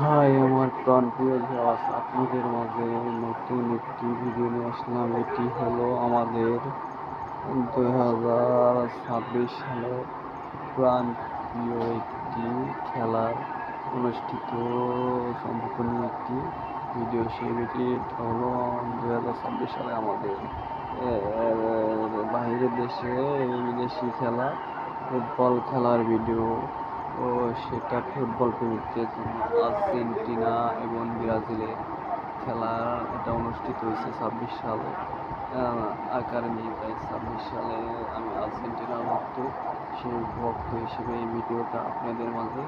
High আমার প্রাণপ্রিয় viewers, আপনাদের মাঝে নতুন একটি ভিডিও নিয়ে আসলাম। এটি হলো আমাদের 2026 সালে প্রাণপ্রিয় একটি খেলার অনুষ্ঠিত সম্পর্ক নিয়ে একটি ভিডিও। সেই ভিডিওটা হলো 2026 সালে আমাদের বাইরের দেশে বিদেশি খেলা ফুটবল খেলার ভিডিও। ও সেটা ফুটবল প্রেমীদের জন্য আর্জেন্টিনা এবং ব্রাজিলের খেলা এটা অনুষ্ঠিত হয়েছে 26 সালে আকারে তাই 26 সালে আমি আর্জেন্টিনার ভক্ত, সেই ভক্ত হিসেবে এই ভিডিওটা আপনাদের মাঝে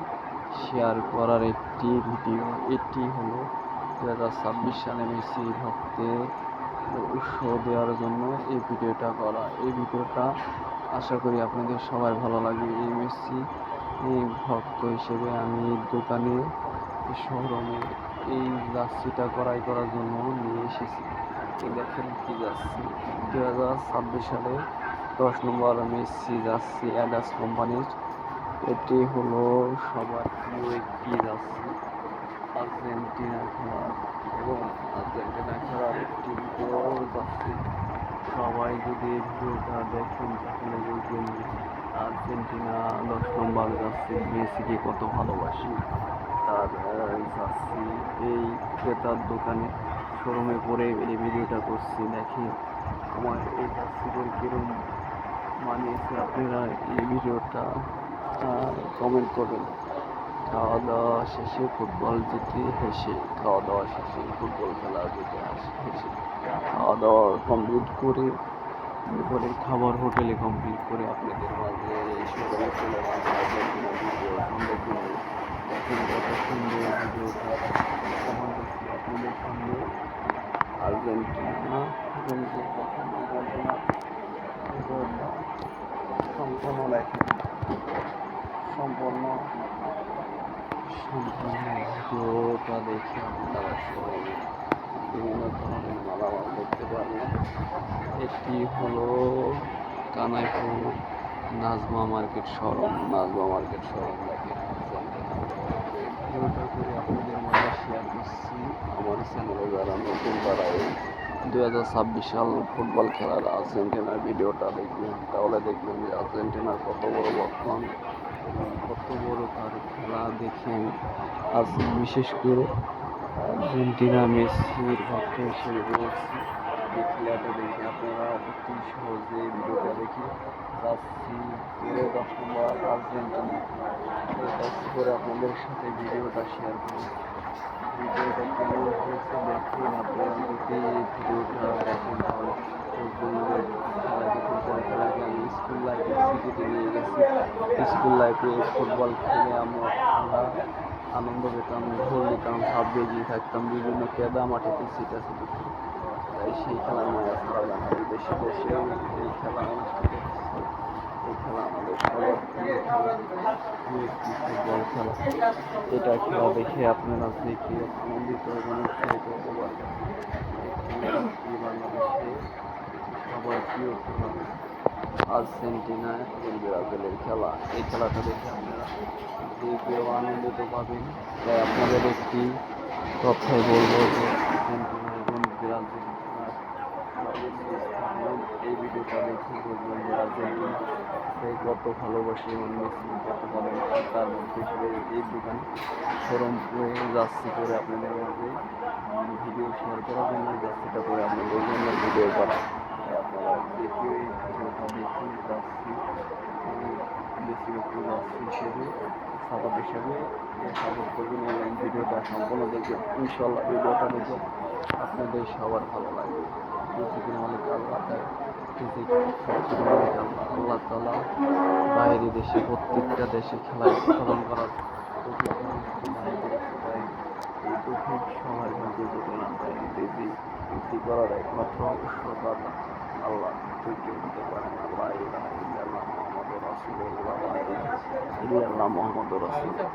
শেয়ার করার একটি ভিডিও। এটি হলো 2026 সালে মেসি ভক্তের উৎসাহ দেওয়ার জন্য এই ভিডিওটা করা। এই ভিডিওটা আশা করি আপনাদের সবার ভালো লাগবে। এই মেসি ভক্ত হিসেবে আমি দোকানে শোরুমে এই জার্সিটা ক্রয় করার জন্য নিয়ে এসেছি। দেখেন কি জার্সি, 2026 সালে 10 নম্বর মেসি জার্সি অ্যাডাস কোম্পানির। এটি হলো সবার প্রিয় একটি জার্সি আর্জেন্টিনা খেলার, এবং আর্জেন্টিনা খেলার একটি ভিডিও জার্সি। সবাই যদি এই ভিডিওটা দেখেন তাহলে বুঝবেন আর্জেন্টিনা 10 নম্বর জার্সি মেসিকে কত ভালোবাসি। তার জার্সি এই ক্রেতার দোকানে শোরুমে পরে এই ভিডিওটা করছি। দেখেন আমার এই জার্সিদের কিরম মানিয়েছে, আপনারা এই ভিডিওটা কমেন্ট করবেন। খাওয়া দাওয়া শেষে ফুটবল জিতে হেসে, খাওয়া দাওয়া শেষে ফুটবল খেলা জিতে হেসে, খাওয়া দাওয়া কমপ্লিট করে দুপুরের খাবার হোটেলে কমপ্লিট করে আপনাদের মাঝে শোরুমে চলে আর্জেন্টিনা ভিডিও সুন্দর সুন্দর। দেখেন কত সুন্দর ভিডিওটা আপনাদের সামনে আর্জেন্টিনা এবং আর্জেন্টিনা ভিডিওটা সম্পূর্ণ দেখেন, সম্পূর্ণ ভিডিওটা দেখে আপনারা সবাই বিভিন্ন ধরনের মালামাল দেখতে পারবেন। এটি হলো কানাইপুর নাজমা মার্কেট শোরুম। দেখেন ভিডিওটা করে আপনাদের মাঝে শেয়ার করছি। আমার চ্যানেলে যারা নতুন তারা 2026 সাল ফুটবল খেলার আর্জেন্টিনার ভিডিওটা দেখবেন, তাহলে দেখবেন যে আর্জেন্টিনার কত বড় বর্তমান এবং কত বড় তার খেলা দেখেন। আজ বিশেষ করে আর্জেন্টিনা মেসির ভক্ত হিসেবে বলছি, এই খেলাটা দেখে আপনারা অতি সহজে ভিডিওটা দেখে যাচ্ছি করে 10 নম্বর আর্জেন্টিনা করে আপনাদের সাথে ভিডিওটা শেয়ার করি। ভিডিওটা কেমন হয়েছে দেখেন, আপনারা যদি ভিডিওটা দেখেন তাহলে ফুটবল খেলাকে আমি স্কুল লাইফে সিটিতে নিয়ে গেছি। স্কুল লাইফে ফুটবল খেলে আমরা আনন্দ পেতাম, ঢোল দিতাম, হাফ বেজিয়ে থাকতাম, বিভিন্ন কেদা মাটিতে ছিটাছিটি। তাই সেই খেলার মায়া ছাড়া যায় না। দেশে দেশে এই খেলা অনুষ্ঠিত হচ্ছে। এই খেলা আমাদের সবার প্রিয় খেলা, একটি ফুটবল খেলা। এটা খেলা দেখে আপনারা যে কি আনন্দিত এবং উৎসাহিত হতে পারবেন। এই বাংলাদেশে সবার প্রিয় খেলা আর্জেন্টিনা এবং ব্রাজিলের খেলা। এই খেলাটা দেখে আপনারা যে কেউ আনন্দিত পাবেন। তাই আপনাদের একটি কথাই বলবো যে আর্জেন্টিনা এবং ব্রাজিল খেলার এই ভিডিওটা দেখে বুঝবেন যে আর্জেন্টিনা কত ভালোবাসি এবং মেসি কত ভালোবাসি। তার মধ্যে হিসেবে এই দোকান শোরুম করে যাচ্ছি করে আপনাদের মাঝে ভিডিও শেয়ার করার জন্য যাচ্ছিটা করে আপনাদের জন্য ভিডিও করা। আপনারা দেখে এই ভিডিওটা দেখে যাচ্ছি বেশি একটু যাচ্ছি হিসেবে সাপোর্ট হিসেবে সাপোর্ট করবেন এবং ভিডিওটা সম্পূর্ণ দেখবেন। ইনশাল্লাহ ভিডিওটা দেখে আপনাদের সবার ভালো লাগবে। রিজিকের মালিক আল্লাহ, তাই রিজিক সবচেয়ে মালিক আল্লাহ। আল্লাহ তাআলা বাইরের দেশে প্রত্যেকটা দেশে খেলা স্থাপন করার এই তৌফিক সবার ভাগ্যে জোটে না। তাই রিজিক করার একমাত্র উৎসদাতা আল্লাহ, কেউ দিতে পারে না। লা ইলাহা ইল্লাল্লাহ মুহাম্মাদুর রাসূলুল্লাহ, লা ইলাহা ইল্লাল্লাহ মুহাম্মাদুর রাসূলুল্লাহ।